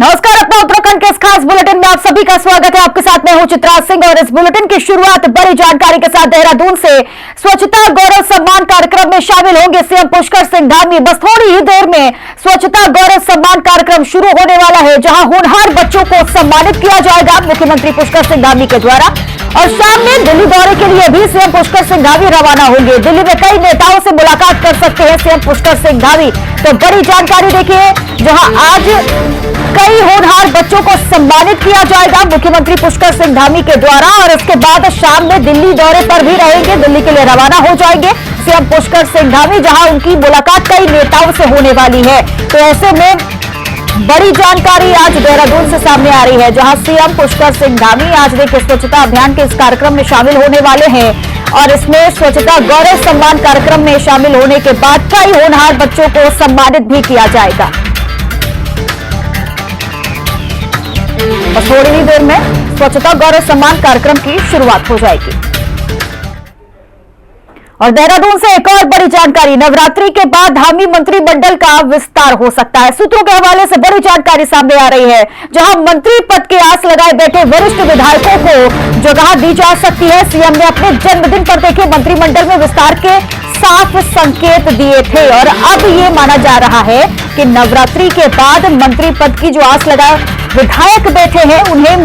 नमस्कार, अपना उत्तराखंड के इस खास बुलेटिन में आप सभी का स्वागत है। आपके साथ मैं हूं चित्राज सिंह और इस बुलेटिन की शुरुआत बड़ी जानकारी के साथ देहरादून से। स्वच्छता गौरव सम्मान कार्यक्रम में शामिल होंगे सीएम पुष्कर सिंह धामी। बस थोड़ी ही देर में स्वच्छता गौरव सम्मान कार्यक्रम शुरू होने वाला है, जहां होनहार बच्चों को सम्मानित किया जाएगा मुख्यमंत्री पुष्कर सिंह धामी के द्वारा। और शाम में दिल्ली दौरे के लिए भी सीएम पुष्कर सिंह धामी रवाना होंगे। दिल्ली में कई नेताओं से मुलाकात कर सकते हैं सीएम पुष्कर सिंह धामी। तो बड़ी जानकारी देखिए, जहां आज कई होनहार बच्चों को सम्मानित किया जाएगा मुख्यमंत्री पुष्कर सिंह धामी के द्वारा, और इसके बाद शाम में दिल्ली दौरे पर भी रहेंगे। दिल्ली के लिए रवाना हो जाएंगे सीएम पुष्कर सिंह धामी, जहां उनकी मुलाकात कई नेताओं से होने वाली है। तो ऐसे में बड़ी जानकारी आज देहरादून से सामने आ रही है, जहां सीएम पुष्कर सिंह धामी आज देखिए स्वच्छता अभियान के इस कार्यक्रम में शामिल होने वाले हैं। और इसमें स्वच्छता गौरव सम्मान कार्यक्रम में शामिल होने के बाद कई होनहार बच्चों को सम्मानित भी किया जाएगा। बस थोड़ी ही देर में स्वच्छता गौरव सम्मान कार्यक्रम की शुरुआत हो जाएगी। और देहरादून से एक और बड़ी जानकारी, नवरात्रि के बाद धामी मंत्रिमंडल का विस्तार हो सकता है। सूत्रों के हवाले से बड़ी जानकारी सामने आ रही है, जहां मंत्री पद के आस लगाए बैठे वरिष्ठ विधायकों को जगह दी जा सकती है। सीएम ने अपने जन्मदिन पर देखे मंत्रिमंडल में विस्तार के साफ संकेत दिए थे, और अब ये माना जा रहा है कि नवरात्रि के बाद मंत्री पद की जो आस लगाए विधायक बैठे हैं, उन्हें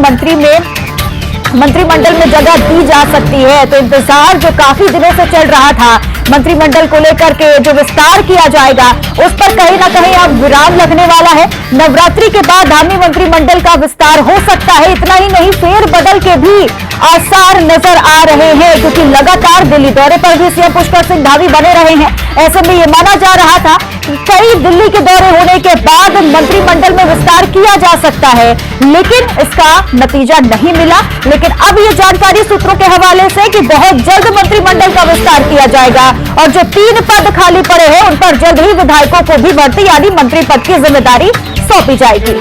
मंत्रिमंडल में जगह दी जा सकती है। तो इंतजार जो काफी दिनों से चल रहा था मंत्रिमंडल को लेकर के, जो विस्तार किया जाएगा, उस पर कहीं ना कहीं अब विराम लगने वाला है। नवरात्रि के बाद धामी मंत्रिमंडल का विस्तार हो सकता है। इतना ही नहीं, फेरबदल के भी आसार नजर आ रहे हैं, क्योंकि लगातार दिल्ली दौरे पर भी सीएम पुष्कर सिंह धामी बने रहे हैं। ऐसे में यह माना जा रहा था कि कई दिल्ली के दौरे होने के बाद मंत्रिमंडल में विस्तार किया जा सकता है, लेकिन इसका नतीजा नहीं मिला। लेकिन अब यह जानकारी सूत्रों के हवाले से कि बहुत जल्द मंत्रिमंडल का विस्तार किया जाएगा, और जो 3 पद खाली पड़े हैं उन पर जल्द ही विधायकों को भी भर्ती यानी मंत्री पद की जिम्मेदारी सौंपी जाएगी।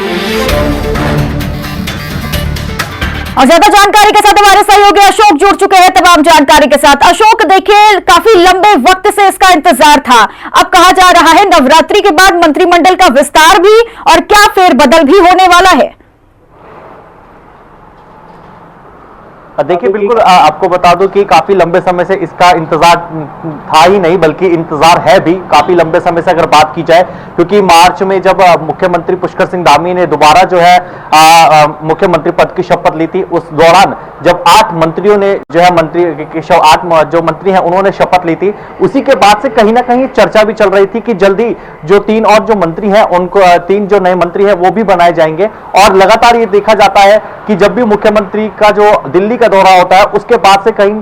और ज्यादा जानकारी के साथ हमारे सहयोगी अशोक जुड़ चुके हैं तमाम जानकारी के साथ। अशोक, देखिए काफी लंबे वक्त से इसका इंतजार था, अब कहा जा रहा है नवरात्रि के बाद मंत्रिमंडल का विस्तार भी, और क्या फेरबदल भी होने वाला है? देखिए, बिल्कुल आपको बता दूं कि काफी लंबे समय से इसका इंतजार था ही नहीं, बल्कि इंतजार है भी काफी लंबे समय से अगर बात की जाए, क्योंकि मार्च में जब मुख्यमंत्री पुष्कर सिंह धामी ने दोबारा जो है मुख्यमंत्री पद की शपथ ली थी, उस दौरान जब 8 मंत्रियों ने जो है 8 जो मंत्री हैं उन्होंने शपथ ली थी, उसी के बाद से कहीं ना कहीं चर्चा भी चल रही थी कि जल्दी जो 3 और जो मंत्री हैं उनको 3 जो नए मंत्री हैं वो भी बनाए जाएंगे। और लगातार ये देखा जाता है कि जब भी मुख्यमंत्री का जो दिल्ली दौरा होता है, उसके बाद से कहीं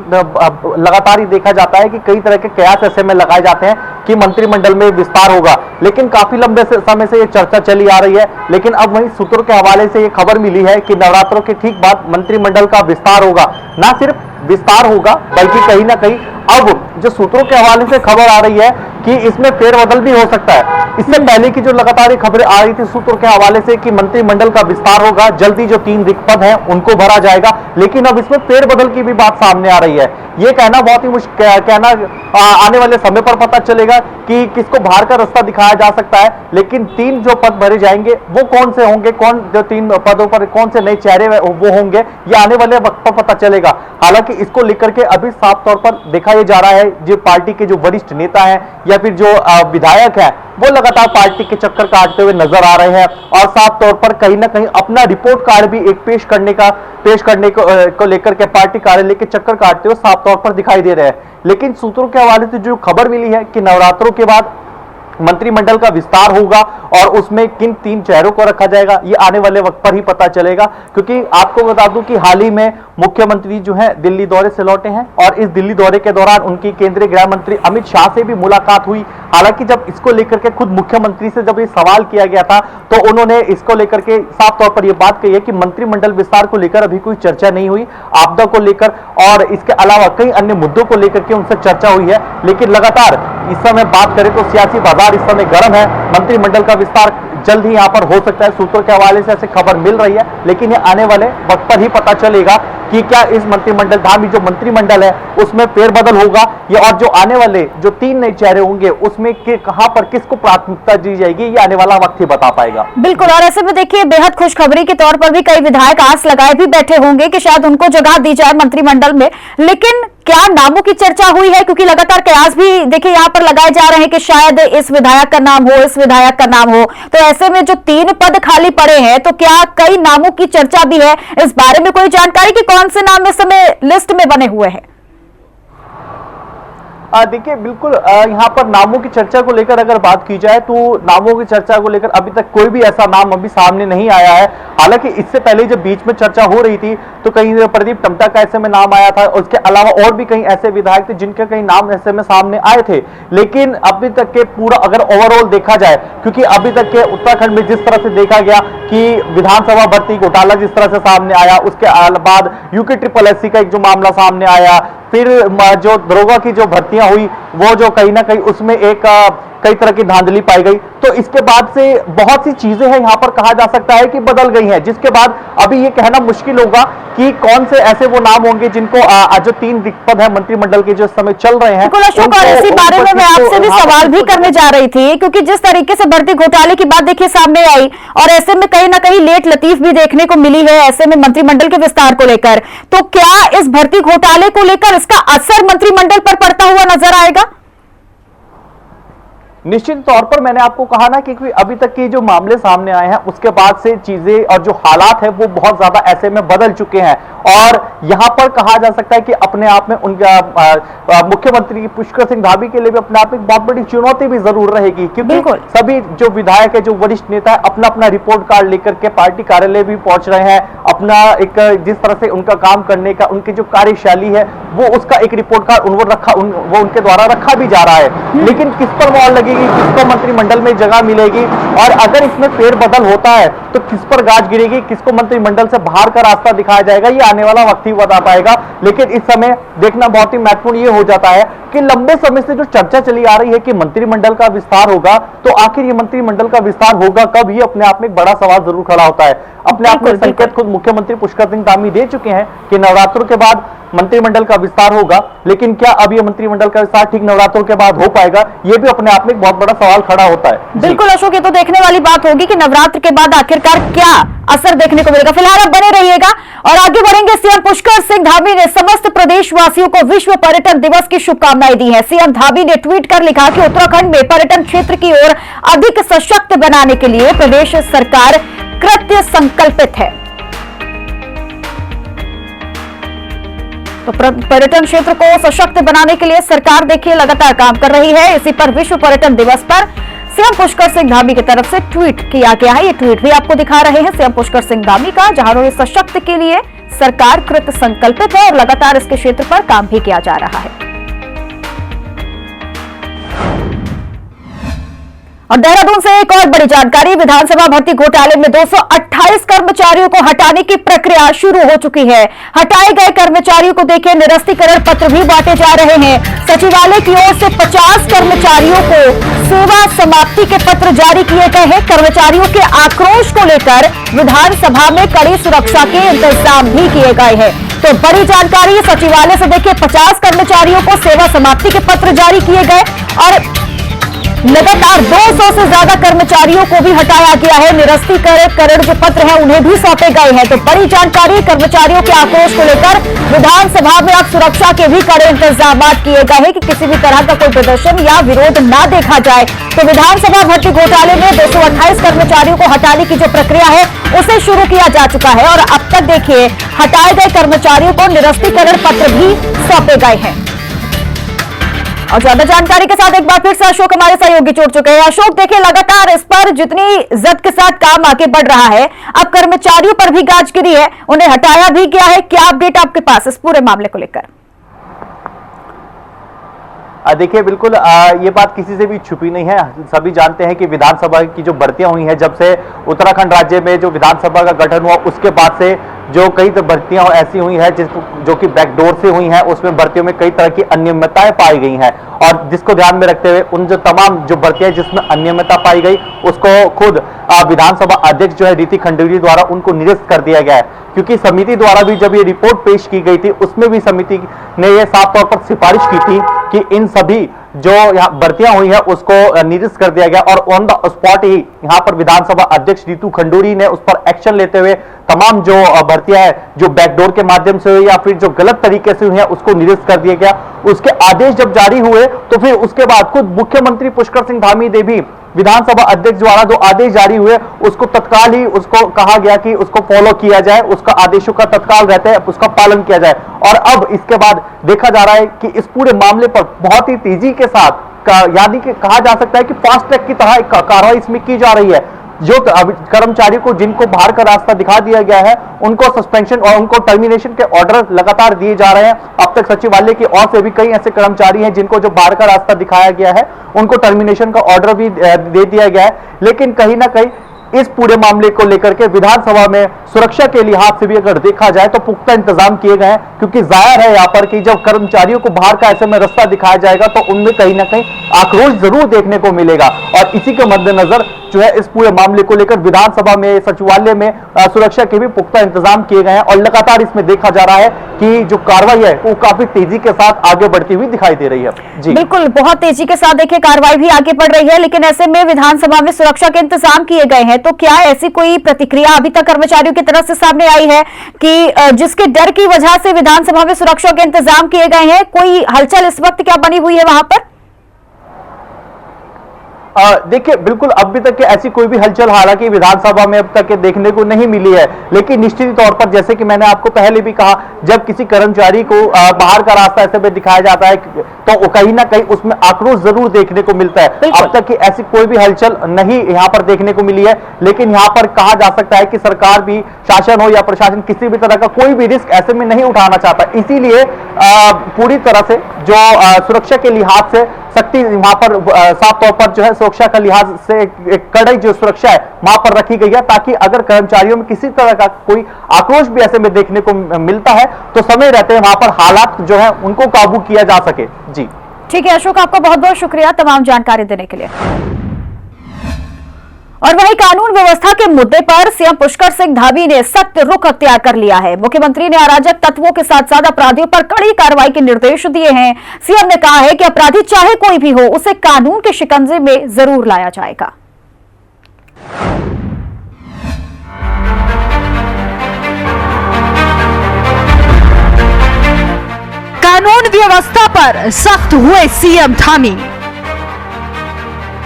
लगातार ही देखा जाता है कि कई तरह के कयास ऐसे में लगाए जाते हैं कि मंत्रिमंडल में विस्तार होगा। लेकिन काफी लंबे समय से ये चर्चा चली आ रही है, लेकिन अब वहीं सूत्रों के हवाले से ये खबर मिली है कि नवरात्रों के ठीक बाद मंत्रिमंडल का विस्तार होगा। ना सिर्फ विस्तार होगा, बल्कि कहीं ना कहीं अब जो सूत्रों के हवाले से खबर आ रही है कि इसमें फेरबदल भी हो सकता है। इससे पहले की जो लगातार खबरें आ रही थी सूत्रों के हवाले से कि मंत्रिमंडल का विस्तार होगा, जल्दी जो 3 रिक्त पद हैं उनको भरा जाएगा, लेकिन अब इसमें फेरबदल की भी बात सामने आ रही है। ये कहना बहुत ही मुश्किल, कहना आने वाले समय पर पता चलेगा कि किसको बाहर का रास्ता दिखाया जा सकता है। लेकिन 3 जो पद भरे जाएंगे वो कौन से होंगे, कौन जो 3 पदों पर कौन से नए चेहरे वो होंगे, ये आने वाले वक्त पर पता चलेगा। हालांकि इसको लेकर के अभी साफ तौर पर देखा यह जा रहा है, जो पार्टी के जो वरिष्ठ नेता हैं या फिर जो विधायक हैं, वो लगातार पार्टी के चक्कर काटते हुए नजर आ रहे हैं, और साफ तौर पर कहीं ना कहीं अपना रिपोर्ट कार्ड भी एक पेश करने को लेकर के पार्टी कार्यालय के चक्कर काटते हुए साफ तौर पर दिखाई दे रहे हैं। लेकिन सूत्रों के हवाले से जो खबर मिली है कि नवरात्रों के बाद मंत्रिमंडल का विस्तार होगा और उसमें किन 3 चेहरों को रखा जाएगा, ये आने वाले वक्त पर ही पता चलेगा। क्योंकि आपको बता दूं कि हाल ही में मुख्यमंत्री जो है दिल्ली दौरे से लौटे हैं, और इस दिल्ली दौरे के दौरान उनकी केंद्रीय गृह मंत्री अमित शाह से भी मुलाकात हुई। हालांकि जब इसको लेकर के खुद मुख्यमंत्री से जब ये सवाल किया गया था, तो उन्होंने इसको लेकर के साफ तौर पर यह बात कही है कि मंत्रिमंडल विस्तार को लेकर अभी कोई चर्चा नहीं हुई, आपदा को लेकर और इसके अलावा कई अन्य मुद्दों को लेकर के उनसे चर्चा हुई है। लेकिन लगातार इस समय बात करें तो सियासी बाजार इस समय गर्म है, मंत्रिमंडल का विस्तार जल्द ही यहां पर हो सकता है। सूत्रों के हवाले से ऐसे खबर मिल रही है, लेकिन ये आने वाले वक्त पर ही पता चलेगा कि क्या इस मंत्रिमंडल धामी जो मंत्रिमंडल है उसमें फेरबदल होगा, या और जो आने वाले जो 3 नए चेहरे होंगे उसमें कहां पर किसको प्राथमिकता दी जाएगी, ये आने वाला वक्त ही बता पाएगा। बिल्कुल, और ऐसे में देखिए बेहद खुशखबरी के तौर पर भी कई विधायक आस लगाए भी बैठे होंगे कि शायद उनको जगह दी जाए मंत्रिमंडल में, लेकिन क्या नामों की चर्चा हुई है? क्योंकि लगातार कयास भी देखिए यहां पर लगाए जा रहे हैं कि शायद इस विधायक का नाम हो, इस विधायक का नाम हो। तो ऐसे में जो 3 पद खाली पड़े हैं, तो क्या कई नामों की चर्चा भी है? इस बारे में कोई जानकारी कि कौन से नाम इस समय लिस्ट में बने हुए हैं? देखिए बिल्कुल यहाँ पर नामों की चर्चा को लेकर अगर बात की जाए तो नामों की चर्चा को लेकर अभी तक कोई भी ऐसा नाम अभी सामने नहीं आया है। हालांकि इससे पहले जब बीच में चर्चा हो रही थी तो कहीं प्रदीप टम्टा का ऐसे में नाम आया था, उसके अलावा और भी कई ऐसे विधायक थे जिनके कई नाम ऐसे में सामने आए थे। लेकिन अभी तक के पूरा अगर ओवरऑल देखा जाए, क्योंकि अभी तक के उत्तराखंड में जिस तरह से देखा गया कि विधानसभा भर्ती घोटाला जिस तरह से सामने आया, उसके बाद यूके SSSC का एक जो मामला सामने आया, फिर जो दरोगा की जो भर्तियां हुई वो जो कहीं ना कहीं उसमें एक कई तरह की धांधली पाई गई, तो इसके बाद से बहुत सी चीजें हैं यहाँ पर कहा जा सकता है कि बदल गई हैं, जिसके बाद अभी ये कहना मुश्किल होगा कि कौन से ऐसे वो नाम होंगे जिनको जो 3 रिक्त पद है मंत्रिमंडल के जो समय चल रहे हैं। अशोक, और इसी बारे में मैं आपसे भी सवाल भी करने जा रही थी, क्योंकि जिस तरीके से भर्ती घोटाले की बात देखिए सामने आई और ऐसे में कहीं ना कहीं लेट लतीफ भी देखने को मिली है ऐसे में मंत्रिमंडल के विस्तार को लेकर, तो क्या इस भर्ती घोटाले को लेकर इसका असर मंत्रिमंडल पर पड़ता हुआ नजर आएगा? निश्चित तौर पर मैंने आपको कहा ना कि अभी तक के जो मामले सामने आए हैं उसके बाद से चीजें और जो हालात है वो बहुत ज्यादा ऐसे में बदल चुके हैं, और यहां पर कहा जा सकता है कि अपने आप में उनका मुख्यमंत्री पुष्कर सिंह धामी के लिए भी अपने आप में एक बहुत बड़ी चुनौती भी जरूर रहेगी, क्योंकि सभी जो विधायक है, जो वरिष्ठ नेता है, अपना अपना रिपोर्ट कार्ड लेकर के पार्टी कार्यालय भी पहुंच रहे हैं। अपना एक जिस तरह से उनका काम करने का उनकी जो कार्यशैली है वो उसका एक रिपोर्ट कार्ड वो उनके द्वारा रखा भी जा रहा है। लेकिन किस पर मोहर लगेगी, किसको मंत्रिमंडल में जगह मिलेगी, और अगर इसमें फेरबदल होता है तो किस पर गाज गिरेगी, किसको मंत्रिमंडल से बाहर का रास्ता दिखाया जाएगा, ये आने वाला वक्त ही बता पाएगा। लेकिन इस समय देखना बहुत ही महत्वपूर्ण ये हो जाता है कि लंबे समय से जो चर्चा चली आ रही है कि मंत्रिमंडल का विस्तार होगा, तो आखिर ये मंत्रिमंडल का विस्तार होगा कब, ये अपने आप में एक बड़ा सवाल जरूर खड़ा होता है। अपने आप में संकेत खुद मुख्यमंत्री पुष्कर सिंह धामी दे चुके हैं कि नवरात्रों के बाद मंत्रिमंडल का विस्तार होगा, लेकिन क्या अब ये मंत्रिमंडल का विस्तार ठीक नवरात्रों के बाद हो पाएगा, ये भी अपने आप में एक बहुत बड़ा सवाल खड़ा होता है। बिल्कुल अशोक, ये तो देखने वाली बात होगी कि नवरात्र के बाद आखिरकार क्या असर देखने को मिलेगा। फिलहाल आप बने रहिएगा और आगे बढ़ेंगे। सीएम पुष्कर सिंह धामी ने समस्त प्रदेशवासियों को विश्व पर्यटन दिवस की शुभकामनाएं दी हैं। सीएम धामी ने ट्वीट कर लिखा कि उत्तराखंड में पर्यटन क्षेत्र की ओर अधिक सशक्त बनाने के लिए प्रदेश सरकार कृत संकल्पित है। तो पर्यटन क्षेत्र को सशक्त बनाने के लिए सरकार देखिए लगातार काम कर रही है। इसी पर विश्व पर्यटन दिवस पर सीएम पुष्कर सिंह धामी की तरफ से ट्वीट किया गया है। ये ट्वीट भी आपको दिखा रहे हैं सीएम पुष्कर सिंह धामी का, जहां उन्होंने सशक्त के लिए सरकार कृत संकल्पित है और लगातार इसके क्षेत्र पर काम भी किया जा रहा है। और देहरादून से एक और बड़ी जानकारी, विधानसभा भर्ती घोटाले में 228 कर्मचारियों को हटाने की प्रक्रिया शुरू हो चुकी है। हटाए गए कर्मचारियों को देखे निरस्तीकरण पत्र भी बांटे जा रहे हैं। सचिवालय की ओर से 50 कर्मचारियों को सेवा समाप्ति के पत्र जारी किए गए हैं। कर्मचारियों के आक्रोश को लेकर विधानसभा में कड़ी सुरक्षा के इंतजाम भी किए गए हैं। तो बड़ी जानकारी, सचिवालय से देखिए 50 कर्मचारियों को सेवा समाप्ति के पत्र जारी किए गए और लगातार 200 से ज्यादा कर्मचारियों को भी हटाया गया है। निरस्तीकरण जो पत्र है उन्हें भी सौंपे गए हैं। तो बड़ी जानकारी, कर्मचारियों के आक्रोश को लेकर विधानसभा में अब सुरक्षा के भी कड़े इंतजाम किए गए हैं कि किसी भी तरह का कोई प्रदर्शन या विरोध ना देखा जाए। तो विधानसभा भर्ती घोटाले में 228 कर्मचारियों को हटाने की जो प्रक्रिया है उसे शुरू किया जा चुका है और अब तक देखिए हटाए गए कर्मचारियों को निरस्तीकरण पत्र भी सौंपे गए हैं। और ज्यादा जानकारी के साथ एक बार फिर से अशोक हमारे सहयोगी जुड़ चुके हैं। अशोक, देखिए लगातार इस पर जितनी जद के साथ काम आगे बढ़ रहा है, अब कर्मचारियों पर भी गाज गिरी है, उन्हें हटाया भी गया है। क्या अपडेट आपके पास इस पूरे मामले को लेकर? देखिए बिल्कुल ये बात किसी से भी छुपी नहीं है। सभी जानते हैं कि विधानसभा की जो भर्तियां हुई हैं, जब से उत्तराखंड राज्य में जो विधानसभा का गठन हुआ उसके बाद से जो कई भर्तियां ऐसी हुई है जो कि बैकडोर से हुई हैं, उसमें भर्तियों में कई तरह की अनियमितताएं पाई गई हैं, और जिसको ध्यान में रखते हुए उन जो तमाम जो भर्तियां जिसमें अनियमितता पाई गई उसको खुद विधानसभा अध्यक्ष जो है रीति खंडूरी द्वारा उनको निरस्त कर दिया गया है। क्योंकि समिति द्वारा भी जब ये रिपोर्ट पेश की गई थी उसमें भी समिति ने यह साफ तौर पर सिफारिश की थी कि इन सभी जो यहाँ भर्तियां हुई है उसको निरस्त कर दिया गया, और ऑन द स्पॉट ही यहाँ पर विधानसभा अध्यक्ष रीतू खंडूरी ने उस पर एक्शन लेते हुए तमाम जो भर्तियां है जो बैकडोर के माध्यम से हुई या फिर जो गलत तरीके से हुई है उसको निरस्त कर दिया गया। उसके आदेश जब जारी हुए तो फिर उसके बाद खुद मुख्यमंत्री पुष्कर सिंह धामी ने भी विधानसभा अध्यक्ष द्वारा जो आदेश जारी हुए उसको तत्काल ही उसको कहा गया कि उसको फॉलो किया जाए, उसका आदेशों का तत्काल रहता है उसका पालन किया जाए। और अब इसके बाद देखा जा रहा है कि इस पूरे मामले पर बहुत ही तेजी के साथ यानी कि कहा जा सकता है कि फास्ट ट्रैक की तरह कार्रवाई इसमें की जा रही है। जो कर्मचारी को जिनको बाहर का रास्ता दिखा दिया गया है उनको सस्पेंशन और उनको टर्मिनेशन के ऑर्डर लगातार दिए जा रहे हैं। अब तक सचिवालय की ओर से भी कई ऐसे कर्मचारी हैं जिनको जो बाहर का रास्ता दिखाया गया है उनको टर्मिनेशन का ऑर्डर भी दे दिया गया है। लेकिन कहीं ना कहीं इस पूरे मामले को लेकर के विधानसभा में सुरक्षा के लिहाज से भी अगर देखा जाए तो पुख्ता इंतजाम किए गए हैं, क्योंकि जाहिर है यहाँ पर कि जब कर्मचारियों को बाहर का ऐसे में रास्ता दिखाया जाएगा तो उनमें कहीं ना कहीं आक्रोश जरूर देखने को मिलेगा। और इसी के मद्देनजर जो है इस पूरे मामले को लेकर विधानसभा में सचिवालय में सुरक्षा के भी पुख्ता इंतजाम किए गए हैं, और लगातार इसमें देखा जा रहा है कि जो कार्रवाई है वो काफी तेजी के साथ आगे बढ़ती हुई दिखाई दे रही है। जी बिल्कुल, बहुत तेजी के साथ देखिए कार्रवाई भी आगे बढ़ रही है, लेकिन ऐसे में विधानसभा में सुरक्षा के इंतजाम किए गए हैं, तो क्या ऐसी कोई प्रतिक्रिया अभी तक कर्मचारियों की तरफ से सामने आई है कि जिसके डर की वजह से विधानसभा में सुरक्षा के इंतजाम किए गए हैं? कोई हलचल इस वक्त क्या बनी हुई है वहां पर? देखिए बिल्कुल अभी तक के ऐसी कोई भी हलचल हालांकि विधानसभा में अब तक के देखने को नहीं मिली है, लेकिन निश्चित तौर पर जैसे कि मैंने आपको पहले भी कहा, जब किसी कर्मचारी को बाहर का रास्ता ऐसे में दिखाया जाता है तो कहीं ना कहीं उसमें आक्रोश जरूर देखने को मिलता है। अब तक की ऐसी कोई भी हलचल नहीं यहाँ पर देखने को मिली है, लेकिन यहाँ पर कहा जा सकता है कि सरकार भी, शासन हो या प्रशासन, किसी भी तरह का कोई भी रिस्क ऐसे में नहीं उठाना चाहता। इसीलिए पूरी तरह से जो सुरक्षा के लिहाज से सख्ती वहां पर साफ तौर पर जो है सुरक्षा का लिहाज से एक कड़ाई जो सुरक्षा है वहां पर रखी गई है, ताकि अगर कर्मचारियों में किसी तरह का कोई आक्रोश भी ऐसे में देखने को मिलता है तो समय रहते हैं वहां पर हालात जो है उनको काबू किया जा सके। जी ठीक है अशोक, आपका बहुत बहुत शुक्रिया तमाम जानकारी देने के लिए। और वहीं कानून व्यवस्था के मुद्दे पर सीएम पुष्कर सिंह धामी ने सख्त रुख अख्तियार कर लिया है। मुख्यमंत्री ने अराजक तत्वों के साथ साथ अपराधियों पर कड़ी कार्रवाई के निर्देश दिए हैं। सीएम ने कहा है कि अपराधी चाहे कोई भी हो उसे कानून के शिकंजे में जरूर लाया जाएगा। कानून व्यवस्था पर सख्त हुए सीएम धामी,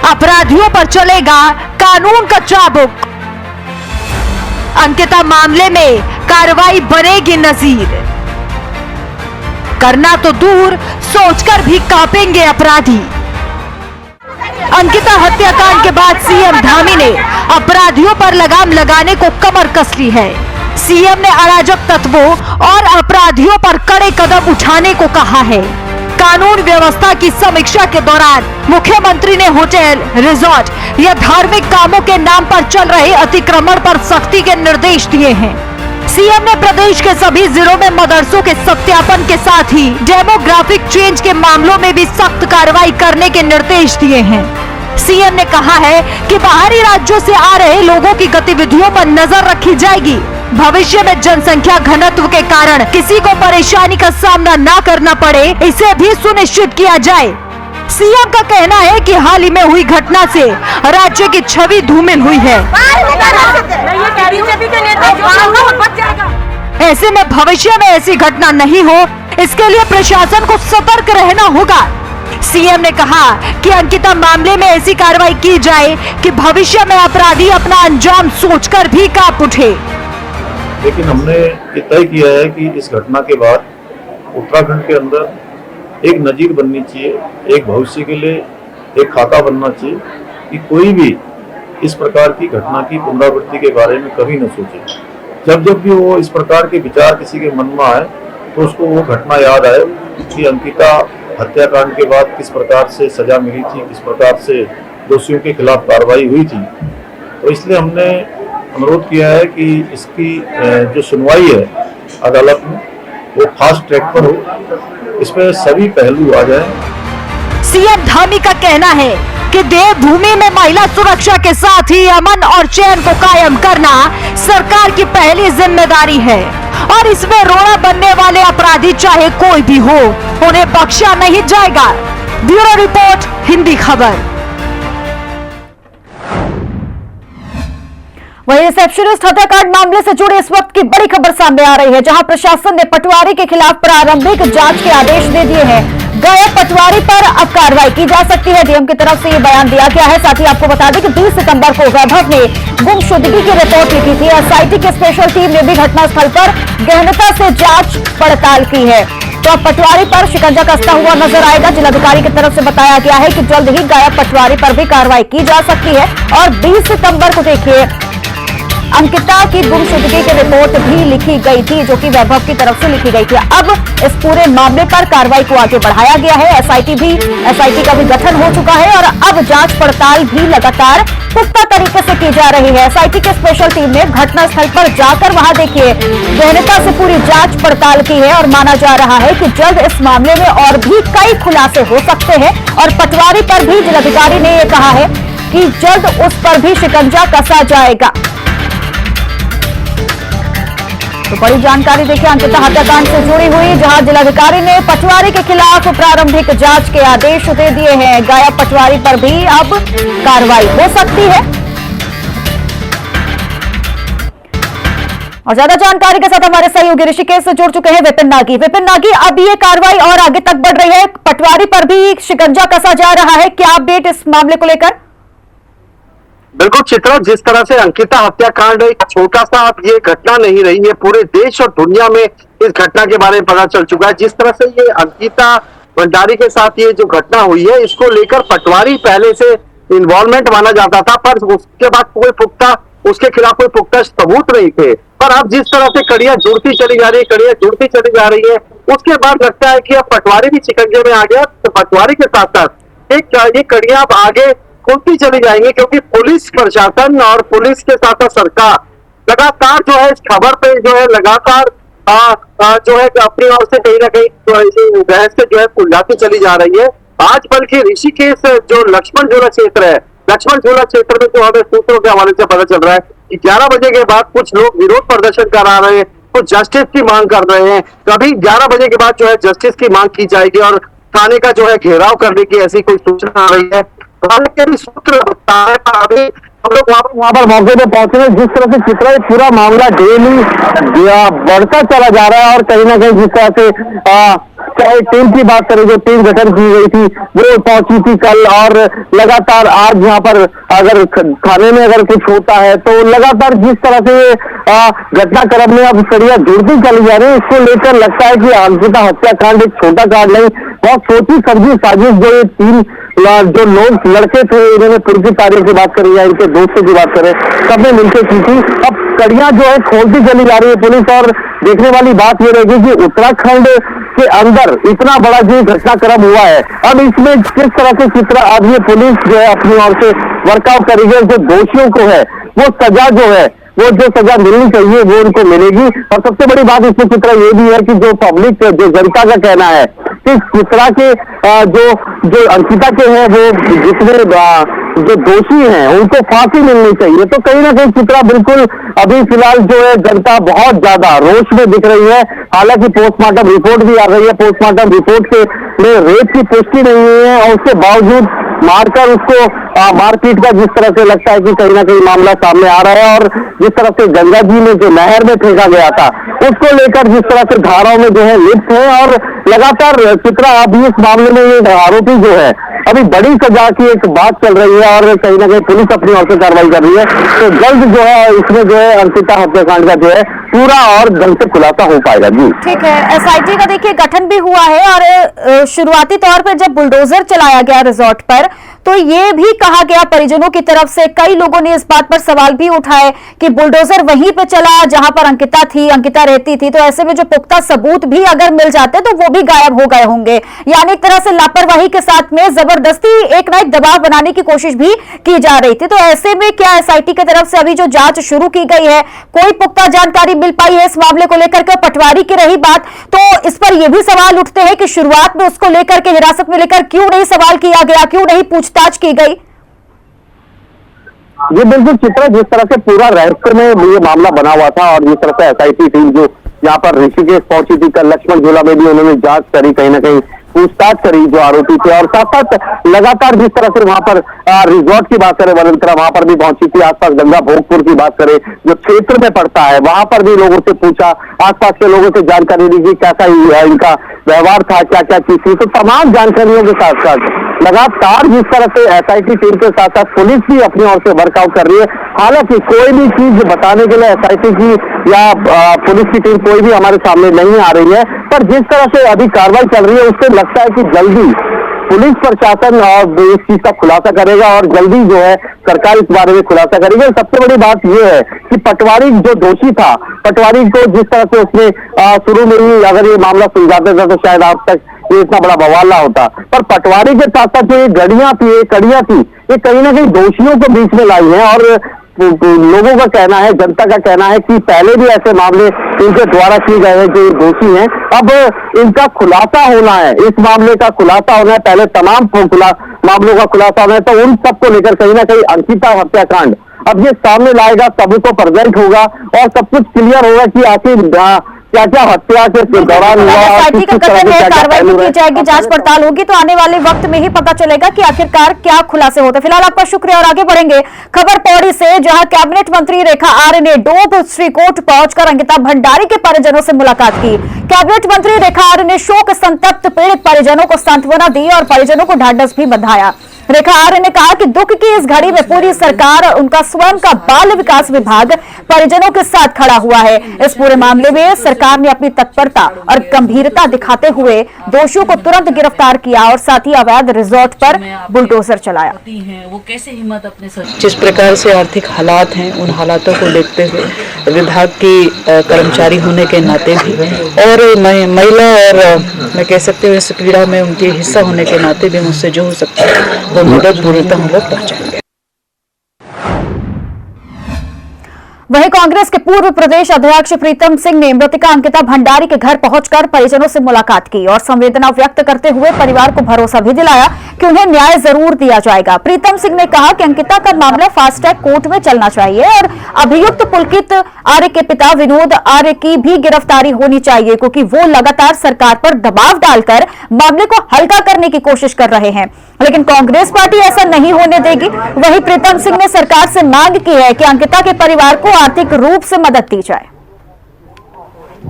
अपराधियों पर चलेगा कानून का चाबुक, अंकिता मामले में कार्रवाई बनेगी नजीर, करना तो दूर सोचकर भी कांपेंगे अपराधी। अंकिता हत्याकांड के बाद सीएम धामी ने अपराधियों पर लगाम लगाने को कमर कस ली है। सीएम ने अराजक तत्वों और अपराधियों पर कड़े कदम उठाने को कहा है। कानून व्यवस्था की समीक्षा के दौरान मुख्यमंत्री ने होटल, रिजॉर्ट या धार्मिक कामों के नाम पर चल रहे अतिक्रमण पर सख्ती के निर्देश दिए हैं। सीएम ने प्रदेश के सभी जिलों में मदरसों के सत्यापन के साथ ही डेमोग्राफिक चेंज के मामलों में भी सख्त कार्रवाई करने के निर्देश दिए हैं। सीएम ने कहा है कि बाहरी राज्यों से आ रहे लोगों की गतिविधियों पर नजर रखी जाएगी। भविष्य में जनसंख्या घनत्व के कारण किसी को परेशानी का सामना न करना पड़े, इसे भी सुनिश्चित किया जाए। सीएम का कहना है कि हाल ही में हुई घटना से राज्य की छवि धूमिल हुई है। ऐसे में भविष्य में ऐसी घटना नहीं हो, इसके लिए प्रशासन को सतर्क रहना होगा। सीएम ने कहा कि अंकिता मामले में ऐसी कार्रवाई की जाए कि भविष्य में अपराधी अपना अंजाम सोचकर भी कांप उठे। लेकिन हमने ये तय किया है कि इस घटना के बाद उत्तराखंड के अंदर एक नजीर बननी चाहिए, एक भविष्य के लिए एक खाता बनना चाहिए कि कोई भी इस प्रकार की घटना की पुनरावृत्ति के बारे में कभी न सोचे। जब जब भी वो इस प्रकार के विचार किसी के मन में आए तो उसको वो घटना याद आए कि अंकिता हत्याकांड के बाद किस प्रकार से सजा मिली थी, किस प्रकार से दोषियों के खिलाफ कार्रवाई हुई थी। तो इसलिए हमने अनुरोध किया है कि इसकी जो सुनवाई है अदालत में वो फास्ट ट्रैक पर हो, इसमें सभी पहलू आ जाए। सीएम धामी का कहना है कि देवभूमि में महिला सुरक्षा के साथ ही अमन और चैन को कायम करना सरकार की पहली जिम्मेदारी है और इसमें रोड़ा बनने वाले अपराधी चाहे कोई भी हो, उन्हें बख्शा नहीं जाएगा। ब्यूरो रिपोर्ट, हिंदी खबर। वहीं रिसेप्शनिस्ट हत्याकांड मामले से जुड़ी इस वक्त की बड़ी खबर सामने आ रही है, जहां प्रशासन ने पटवारी के खिलाफ प्रारंभिक जांच के आदेश दे दिए हैं। गायब पटवारी पर अब कार्रवाई की जा सकती है, डीएम की तरफ से ये बयान दिया गया है। साथ ही आपको बता दें कि 20 सितंबर को वैभव ने गुमशुदगी की रिपोर्ट लिखी थी। एसआईटी की स्पेशल टीम ने भी घटनास्थल पर गहनता से जांच पड़ताल की है। तो अब पटवारी पर शिकंजा कसता हुआ नजर आएगा। जिलाधिकारी की तरफ से बताया गया है कि जल्द ही गायब पटवारी पर भी कार्रवाई की जा सकती है। और 20 सितंबर को देखिए अंकिता की गुमशुदगी की रिपोर्ट भी लिखी गई थी, जो कि वैभव की तरफ से लिखी गई थी। अब इस पूरे मामले पर कार्रवाई को आगे बढ़ाया गया है। एसआईटी का भी गठन हो चुका है और अब जांच पड़ताल भी लगातार पुख्ता तरीके से की जा रही है। एसआईटी की स्पेशल टीम ने घटनास्थल पर जाकर वहां देखिए गहनता से पूरी जांच पड़ताल की है और माना जा रहा है कि जल्द इस मामले में और भी कई खुलासे हो सकते हैं। और पटवारी पर भी जिलाधिकारी ने यह कहा है कि जल्द उस पर भी शिकंजा कसा जाएगा। तो बड़ी जानकारी देखिए अंकिता हत्याकांड से जुड़ी हुई, जहां जिलाधिकारी ने पटवारी के खिलाफ प्रारंभिक जांच के आदेश दे दिए हैं। गायब पटवारी पर भी अब कार्रवाई हो सकती है। और ज्यादा जानकारी के साथ हमारे सहयोगी ऋषिकेश से जुड़ चुके हैं विपिन नागी। विपिन नागी, अब ये कार्रवाई और आगे तक बढ़ रही है, पटवारी पर भी शिकंजा कसा जा रहा है, क्या अपडेट इस मामले को लेकर? बिल्कुल चित्रा, जिस तरह से अंकिता हत्याकांड एक छोटा सा अब ये घटना नहीं रही है, पूरे देश और दुनिया में इस घटना के बारे में पता चल चुका है। जिस तरह से ये अंकिता भंडारी के साथ ये जो घटना हुई है, इसको लेकर पटवारी पहले से इन्वॉल्वमेंट माना जाता था, पर उसके बाद उसके खिलाफ कोई पुख्ता सबूत नहीं थे। पर अब जिस तरह से कड़ियां जुड़ती चली जा रही है, उसके बाद लगता है कि अब पटवारी भी शिकंजे में आ गया। तो पटवारी के साथ साथ ये कड़ियां अब आगे खुलती चली जाएंगी, क्योंकि पुलिस प्रशासन और पुलिस के साथ साथ सरकार लगातार जो है इस खबर पे जो है लगातार जो है अपनी ओर से कहीं ना कहीं बहस से जो है उलझाती चली जा रही है। आज बल्कि ऋषिकेश जो लक्ष्मण झूला क्षेत्र है, लक्ष्मण झूला क्षेत्र में तो हमें सूत्रों के हवाले से पता चल रहा है कि 11 बजे के बाद कुछ लोग विरोध प्रदर्शन करा रहे हैं, कुछ जस्टिस की मांग कर रहे हैं। कभी 11 बजे के बाद जो है जस्टिस की मांग की जाएगी और थाने का जो है घेराव करने की ऐसी कोई सूचना आ रही है। के भी सूत्र बता है, अभी हम लोग वहां पर मौके पे पहुंचे हैं। जिस तरह से चित्रा पूरा मामला डेली बढ़ता चला जा रहा है और कहीं ना कहीं जिस तरह से चाहे टीम की बात करें, जो टीम गठन की गई थी वो पहुंची थी कल, और लगातार आज यहाँ पर अगर थाने में अगर कुछ होता है तो लगातार जिस तरह से घटनाक्रम में अब कड़ियां जुड़ती चली जा रही है, इसको लेकर लगता है कि अंकिता हत्याकांड एक छोटा कांड नहीं, बहुत सोची समझी साजिश जो ये 3 जो लोग लड़के थे, इन्होंने पूर्व तारीख की बात करी या इनके दोस्तों की बात करें, सबने मिलकर की थी। अब कड़ियां जो है खोलती चली जा रही है पुलिस, और देखने वाली बात ये रहेगी कि उत्तराखंड के अंदर इतना बड़ा जो घटनाक्रम हुआ है, अब इसमें किस तरह से चित्रा अब ये पुलिस जो है अपनी ओर से वर्कआउट करेगी, जो दोषियों को है वो सजा जो है वो जो सजा मिलनी चाहिए वो उनको मिलेगी। और सबसे बड़ी बात इसमें चित्रा ये भी है कि जो पब्लिक जो जनता का कहना है कि चित्रा के जो अंकिता के हैं वो जितने जो दोषी हैं उनको फांसी मिलनी चाहिए। तो कहीं ना कहीं चित्रा बिल्कुल अभी फिलहाल जो है जनता बहुत ज्यादा रोष में दिख रही है। हालांकि पोस्टमार्टम रिपोर्ट भी आ रही है, पोस्टमार्टम रिपोर्ट में रेप की पुष्टि नहीं हुई है और उसके बावजूद मारकर उसको मारपीट का जिस तरह से लगता है कि कहीं ना कहीं मामला सामने आ रहा है। और जिस तरह से गंगा जी में जो नहर में फेंका गया था उसको लेकर जिस तरह से धाराओं में जो है लिप्त है, और लगातार चित्रा अभी इस मामले में ये आरोपी जो है अभी बड़ी सजा की एक बात चल रही है और कहीं ना कहीं पुलिस अपनी ओर से कार्रवाई कर रही है। तो जल्द जो है इसमें जो है अंकिता हत्याकांड का जो है पूरा और ढंग से खुलासा हो पाएगा। जी ठीक है, एसआईटी का देखिए गठन भी हुआ है और शुरुआती तौर पर जब बुलडोजर चलाया गया रिजॉर्ट पर तो ये भी कहा गया परिजनों की तरफ से, कई लोगों ने इस बात पर सवाल भी उठाए कि बुलडोजर वहीं पे चला जहां पर अंकिता रहती थी, तो ऐसे में जो पुख्ता सबूत भी अगर मिल जाते तो वो भी गायब हो गए होंगे। यानी एक तरह से लापरवाही के साथ में जबरदस्ती एक ना एक दबाव बनाने की कोशिश भी की जा रही थी। तो ऐसे में क्या एसआईटी की तरफ से अभी जो जांच शुरू की गई है, कोई पुख्ता जानकारी मिल पाई है इस मामले को लेकर के? पटवारी की रही बात, तो इस पर यह भी सवाल उठते हैं कि शुरुआत में उसको लेकर के हिरासत में लेकर क्यों नहीं सवाल किया गया, क्यों नहीं पूछताछ की गई? ये बिल्कुल चित्रा, जिस तरह से पूरा रहस्य में ये मामला बना हुआ था और जिस तरह से एसआईटी टीम जो यहाँ पर ऋषिकेश पहुंची थी, कल लक्ष्मण झूला में भी उन्होंने जांच करी, कहीं ना कहीं पूछताछ करी जो आरोपी थे, और साथ साथ लगातार जिस तरह से वहां पर रिजॉर्ट की बात करें, वनंतरा वहां पर भी पहुंची थी, आसपास गंगा भोगपुर की बात करें जो क्षेत्र में पड़ता है, वहां पर भी लोगों से पूछा, आसपास के लोगों से जानकारी ली कि कैसा इनका व्यवहार था, क्या क्या चीज थी। तो तमाम जानकारियों के साथ साथ लगातार जिस तरह से एसआईटी टीम के साथ साथ पुलिस भी अपनी ओर से वर्कआउट कर रही है। हालांकि कोई भी चीज बताने के लिए एसआईटी की या पुलिस की टीम कोई भी हमारे सामने नहीं आ रही है, पर जिस तरह से अभी कार्रवाई चल रही है उससे लगता है कि जल्दी पुलिस प्रशासन और इस चीज का खुलासा करेगा और जल्दी जो है सरकार इस बारे में खुलासा करेगी। और सबसे बड़ी बात यह है कि पटवारी जो दोषी था, पटवारी को जिस तरह से उसने शुरू में ही अगर ये मामला सुलझाते था तो शायद आज तक ये इतना बड़ा बवाल ना होता, पर पटवारी के साथ साथ जो ये गड़ियां थी, ये कड़ियां थी, ये कहीं ना कहीं दोषियों को बीच में लाई है। और लोगों का कहना है, जनता का कहना है कि पहले भी ऐसे मामले इनके द्वारा किए गए हैं जो दोषी हैं, अब इनका खुलासा होना है, इस मामले का खुलासा होना है, पहले तमाम मामलों का खुलासा होना है। तो उन सबको लेकर कहीं ना कहीं अंकिता हत्याकांड अब ये सामने लाएगा, सबूतों पर प्रेजेंट होगा और सब कुछ क्लियर होगा कि आखिर क्या क्या हत्या के दौरान एसआईटी का कथन है कार्रवाई की जाएगी, जांच पड़ताल होगी, तो आने वाले वक्त में ही पता चलेगा कि आखिरकार क्या खुलासे होते। फिलहाल आपका शुक्रिया और आगे बढ़ेंगे खबर पौड़ी से, जहां कैबिनेट मंत्री रेखा आर्य ने डोब श्रीकोट पहुंचकर अंकिता भंडारी के परिजनों से मुलाकात की। कैबिनेट मंत्री रेखा आर्य ने शोक संतप्त पीड़ित परिजनों को सांत्वना दी और परिजनों को ढांढस भी बंधाया। रेखा आर्य ने कहा कि दुख की इस घड़ी में पूरी सरकार और उनका स्वयं का बाल विकास विभाग परिजनों के साथ खड़ा हुआ है। इस पूरे मामले में सरकार ने अपनी तत्परता और गंभीरता दिखाते हुए दोषियों को तुरंत गिरफ्तार किया और साथ ही अवैध रिजॉर्ट पर बुलडोजर चलाया। वो कैसे हिम्मत अपने साथ, जिस प्रकार से आर्थिक हालात हैं उन हालातों को देखते हुए विभाग की कर्मचारी होने के नाते भी और महिला और मैं कह सकती हूँ इस पीड़ा में उनके हिस्सा होने के नाते भी मुझसे जो हो सकता है वो मदद पूर्णतः हम लोग पहुँचाएंगे। वहीं कांग्रेस के पूर्व प्रदेश अध्यक्ष प्रीतम सिंह ने मृतका अंकिता भंडारी के घर पहुंचकर परिजनों से मुलाकात की और संवेदना व्यक्त करते हुए परिवार को भरोसा भी दिलाया कि उन्हें न्याय जरूर दिया जाएगा। प्रीतम सिंह ने कहा कि अंकिता का मामला फास्ट ट्रैक कोर्ट में चलना चाहिए और अभियुक्त पुलकित आर्य के पिता विनोद आर्य की भी गिरफ्तारी होनी चाहिए, क्योंकि वो लगातार सरकार पर दबाव डालकर मामले को हल्का करने की कोशिश कर रहे हैं, लेकिन कांग्रेस पार्टी ऐसा नहीं होने देगी। वहीं प्रीतम सिंह ने सरकार से मांग की है कि अंकिता के परिवार को आर्थिक रूप से मदद दी जाए।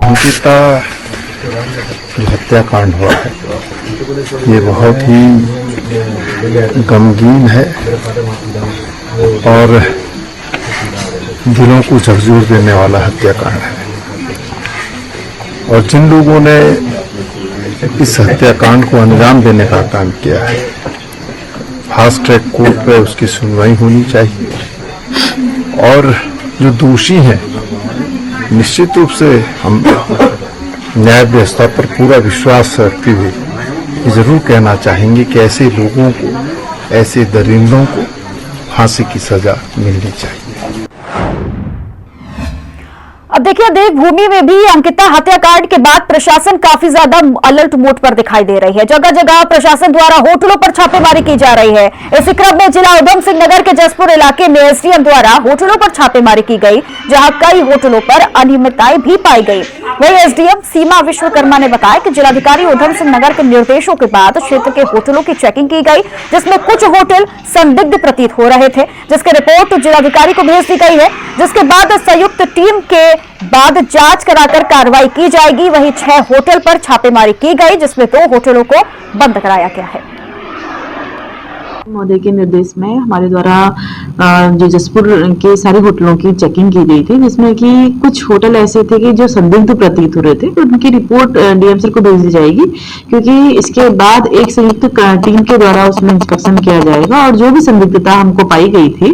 अंकिता जो हत्याकांड हुआ है ये बहुत ही गमगीन है और दिलों को झकझोर देने वाला हत्याकांड है। और जिन लोगों ने इस हत्याकांड को अंजाम देने का काम किया है, फास्ट ट्रैक कोर्ट पे उसकी सुनवाई होनी चाहिए और जो दोषी हैं निश्चित रूप से हम न्याय व्यवस्था पर पूरा विश्वास रखते हुए जरूर कहना चाहेंगे कि ऐसे लोगों को, ऐसे दरिंदों को फांसी की सजा मिलनी चाहिए। अब देखिए, देवभूमि में भी अंकिता हत्याकांड के बाद प्रशासन काफी ज्यादा अलर्ट मोड पर दिखाई दे रही है। जगह जगह प्रशासन द्वारा होटलों पर छापेमारी की जा रही है। इसी क्रम में जिला उधम सिंह नगर के जसपुर इलाके में एसडीएम द्वारा होटलों पर छापेमारी की गई, जहां कई होटलों पर अनियमितताएं भी पाई गई। वहीं एसडीएम सीमा विश्वकर्मा ने बताया कि जिलाधिकारी उधम सिंह नगर के निर्देशों के बाद क्षेत्र के होटलों की चेकिंग की गई, जिसमें कुछ होटल संदिग्ध प्रतीत हो रहे थे, जिसकी रिपोर्ट जिलाधिकारी को भेज दी गई है, जिसके बाद संयुक्त टीम के बाद जांच कराकर कार्रवाई की जाएगी। वहीं 6 होटल पर छापेमारी की गई, जिसमें 2 होटलों को बंद कराया गया है। महोदय के निर्देश में हमारे द्वारा जो जसपुर के सारे होटलों की चेकिंग की गई थी, जिसमें कि कुछ होटल ऐसे थे कि जो संदिग्ध प्रतीत हो रहे थे, तो उनकी रिपोर्ट डीएम सर को भेज दी जाएगी, क्योंकि इसके बाद एक संयुक्त टीम के द्वारा उसमें इंस्पेक्शन किया जाएगा और जो भी संदिग्धता हमको पाई गई थी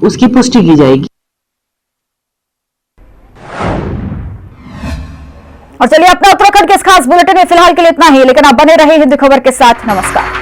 उसकी पुष्टि की जाएगी। और चलिए अपना उत्तराखंड के इस खास बुलेटिन में फिलहाल के लिए इतना ही, लेकिन आप बने रहे हिंद खबर के साथ। नमस्कार।